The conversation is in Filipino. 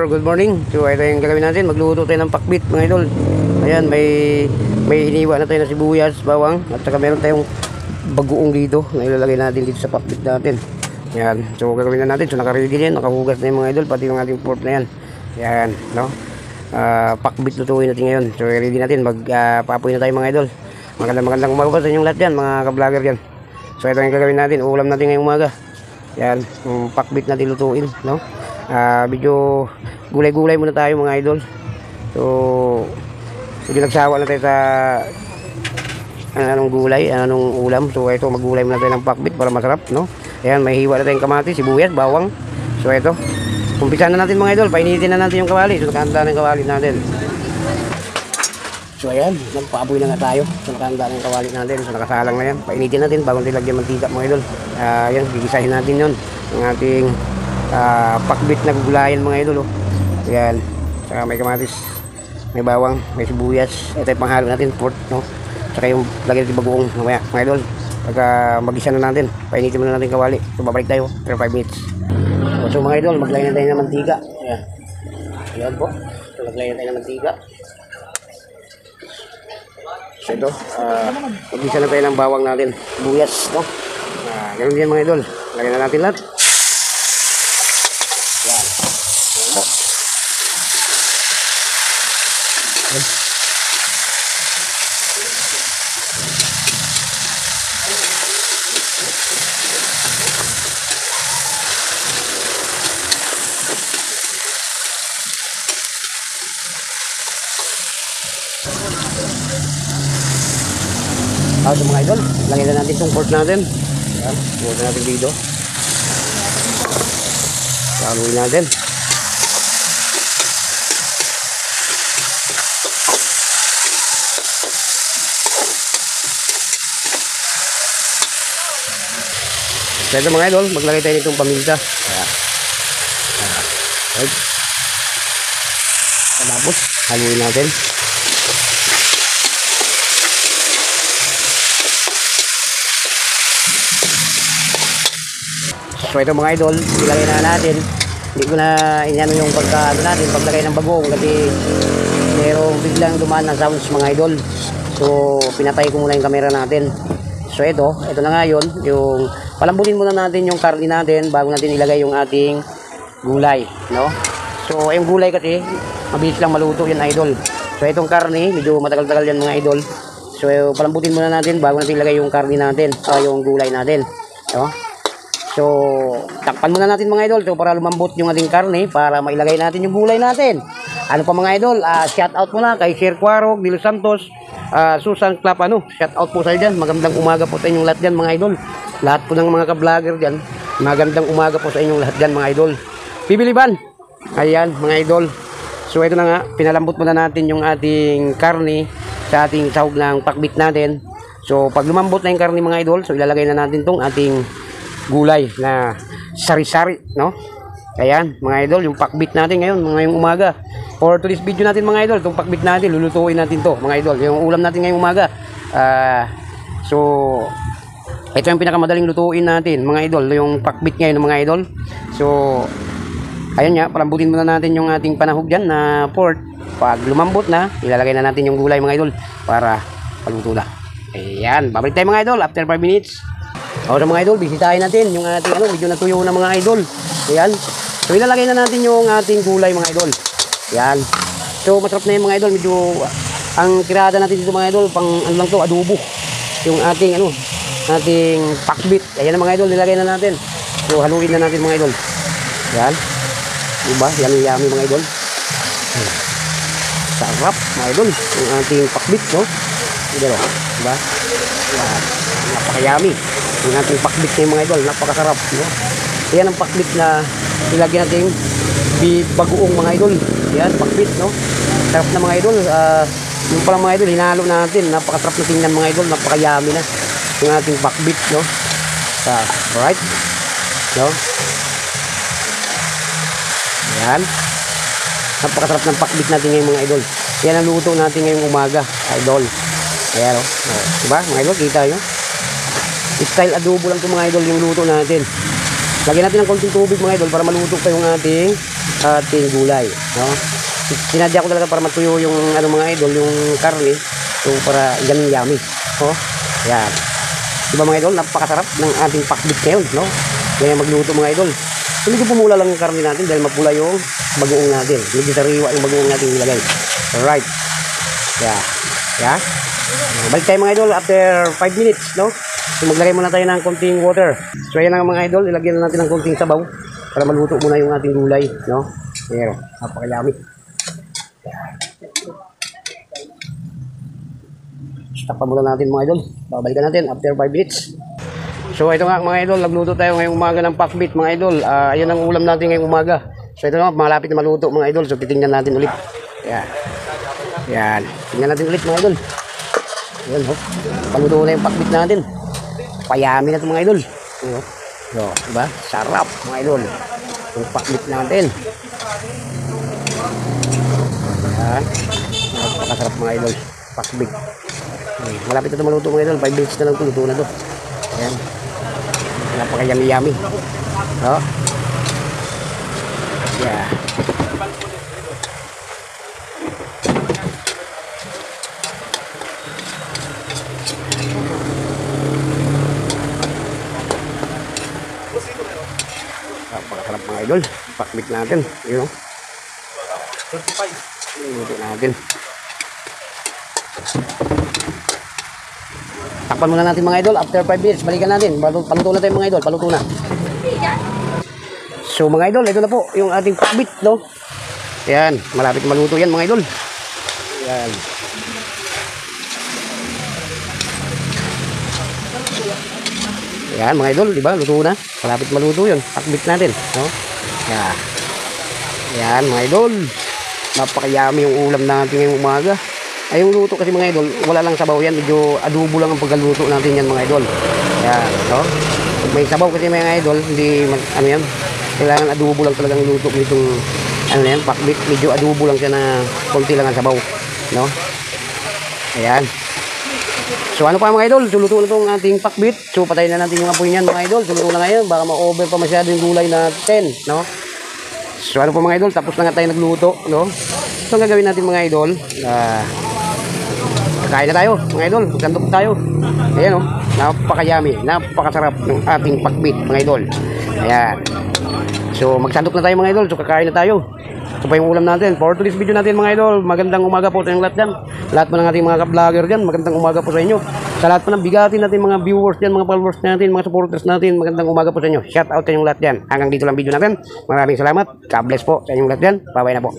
or good morning. So ito yung gagawin natin, magluto tayo ng pakbit mga idol. Ayan, may hiniwa na tayo na sibuyas, bawang, at saka meron tayong bagoong dito na ilalagay natin dito sa pakbit natin. Ayan, so gagawin na natin. So naka-ready yan, nakahugas na yung mga idol, pati yung ating pork na yan. Ayan, no? Pakbit lutuin natin ngayon. So ready natin, magpapoy na tayo mga idol. Magandang umaga sa inyong lahat yan, mga ka-vlogger yan. So ito yung gagawin natin, ulam natin ngayong umaga. Ayan, yung pakbit natin lutuin, no? Medyo gulay-gulay muna tayo mga idol. So medyo nagsawa na tayo sa anong gulay, anong ulam. So ito, maggulay muna tayo ng pakbit para masarap, no? Ayan, may hiwa na tayong kamatis, sibuyas, bawang. So ito, umpisan na natin mga idol, painitin na natin yung kawali. So nakahanda na yung kawali natin. So ayan, nagpaaboy na nga tayo. So nakahanda na yung kawali natin. So nakasalang na yan, painitin natin bago natin lagyan mantika mga idol. Ayan, gigisahin natin yun ang ating pakbit na gugulayan mga idol, oh. Ayan, saka may kamatis, may bawang, may sibuyas. Ito yung panghalo natin, pork, no? Saka yung lagyan natin bagoong mamaya mga idol. Pagka mag-isa na natin, painitin muna natin kawali. So babalik tayo for 5 minutes. So mga idol, maglagay na tayo ng mantika. Ayan, ayan po. So maglagay na tayo ng mantika. So ito, mag-isa na tayo ng bawang natin, sibuyas, no? Ganun din mga idol, lagyan na natin lahat. Yan. So mga idol, lagyan na natin itong pork natin. Yan, lagyan natin dito. Haluin natin. So ito mga idol, maglagay tayo nitong paminta. Right. Tapos, haluin natin. So ito mga idol, ilagay na natin. Hindi ko na inano yung paglagay ng bagong kasi merong biglang dumaan ng sounds mga idol. So pinatay ko muna yung camera natin. So ito na nga yun, yung palambutin muna natin yung karne natin bago natin ilagay yung ating gulay, no? So yung gulay kasi mabilis lang maluto yan idol. So itong karne, medyo matagal-tagal yan mga idol. So palambutin muna natin bago natin ilagay yung karne natin, yung gulay natin, no? So, takpan muna natin mga idol. So, para lumambot yung ating karne, para mailagay natin yung gulay natin. Ano pa mga idol? Shout out muna kay Sir Cuarog, Dilo Santos, Susan Clapano. Shout out po sa dyan. Magandang umaga po sa inyong lahat dyan mga idol. Lahat po ng mga ka-vlogger dyan. Magandang umaga po sa inyong lahat dyan mga idol. Pibiliban. Ayan mga idol. So, ito na nga. Pinalambot muna natin yung ating karne sa ating sahog ng pakbit natin. So, pag lumambot na yung karne mga idol, so ilalagay na natin tong ating gulay na sari-sari, no? Ayan mga idol, yung pakbit natin ngayon ngayong umaga. For today's video natin mga idol, itong pakbit natin lulutuin natin to mga idol, yung ulam natin ngayong umaga. So ito yung pinakamadaling lutuin natin mga idol, yung pakbit ngayon mga idol. So ayun nga, palambutin muna natin yung ating panahog dyan na pork. Pag lumambot na, ilalagay na natin yung gulay mga idol para paluto na. Ayan, babalik tayo mga idol after 5 minutes. So mga idol, bisitahin natin yung ating medyo natuyo na mga idol. Ayan. So ilalagay na natin yung ating gulay mga idol. Ayan. So masarap na yung mga idol, medyo ang tirada natin dito mga idol, pang ano lang to, adobo. Yung ating ating pakbit. Ayan na mga idol, nilagay na natin. So haluin na natin mga idol. Ayan. Diba? Yummy mga idol. Sarap mga idol, yung ating pakbit, no? Diba? Diba? Napaka-yummy. Yung ating pakbit na yung mga idol, napakasarap, no? Yan ang pakbit na ilagyan natin bagoong mga idol. Yan, pakbit, no? Sarap na mga idol. Yung palang mga idol, hinalo natin. Napakasarap na tingnan mga idol, napaka-yummy na yung ating pakbit, no? Alright, no? Yan. Napakasarap ng pakbit natin ngayon mga idol. Yan ang luto natin ngayong umaga, idol. Ayan, o. Diba, mga idol, kita nyo? Style adobo lang ito mga idol yung luto natin. Lagyan natin ng konting tubig mga idol para maluto pa yung ating ating gulay, no? Sinadya ko talaga para matuyo yung ano mga idol, yung karne. So para ganun yummy, no? Yan. Diba mga idol, napakasarap ng ating pakbit ngayon, no? Kaya magluto mga idol. So medyo pumula lang yung karne natin dahil mapula yung bagoong natin. Medyo sariwa yung bagoong natin nilagay. Alright. Yeah. Yeah. Balik tayo mga idol after 5 minutes, no? So maglagay muna tayo ng konting water. So ayan ang mga idol, ilagyan na natin ng konting sabaw para maluto muna yung ating gulay, no? Pero napakayami. Takpan muna natin mga idol. Babalikan natin after 5 minutes. So ito nga mga idol, nagluto tayo ngayong umaga ng pakbit mga idol. Ayun ang ulam natin ngayong umaga. So ito nga, malapit na maluto mga idol. So titingnan natin ulit. Yan. Yan. Tingnan natin ulit mga idol. Yan ho. Paluto na yung pakbit natin. Payami na ito mga idol. So, diba? Sarap mga idol. Yung pakbit natin. Yan. Napakasarap mga idol. Pakbit. Malapit na ito maluto mga idol. 5 minutes na lang ito. Luto na ito. Ayan. Napaka-yummy-yummy. No? Yeah. Napakasarap mga idol. Pakbit natin. Yun. Luto natin. Takpan muna natin mga idol. After 5 minutes, balikan natin. Paluto na tayo mga idol. Paluto na. So mga idol, ito na po yung ating pakbit, no? Yan. Malapit maluto yan mga idol. Yan. Yan mga idol, di ba? Luto na. Malapit maluto yun. Pakbit natin, no? Yan. Yan mga idol. Napakayami yung ulam natin ngayong umaga. Ay yung luto kasi mga idol, wala lang sabaw yan. Medyo adobo lang ang pagkaluto natin yan mga idol. Yan, no? May sabaw kasi mga idol, hindi, ano yan, kailangan adobo lang talagang luto nitong, ano yan, pakbit. Medyo adobo lang siya na konti lang ang sabaw, no? Ayan. So ano pa mga idol, so luto na itong ating pakbit. So patayin na natin yung apoy niyan mga idol. So luto na ngayon, baka ma-over pa masyado yung gulay natin, no? So ano pa mga idol, tapos na nga tayo nagluto, no? So ang gagawin natin mga idol, kain na tayo mga idol, magandok tayo. Ayan o, napakayami, napakasarap ng ating pakbit mga idol. Ayan. So magsandok na tayo mga idol, so kakain na tayo. Ito pa yung ulam natin. For today's video natin mga idol, magandang umaga po sa inyong lahat dyan. Lahat po ng ating mga ka-vlogger dyan, magandang umaga po sa inyo. Sa lahat po ng bigatin natin mga viewers dyan, mga followers natin, mga supporters natin, magandang umaga po sa inyo. Shout out sa inyong lahat dyan. Hanggang dito lang video natin. Maraming salamat. God bless po sa inyong lahat dyan. Bye-bye na po.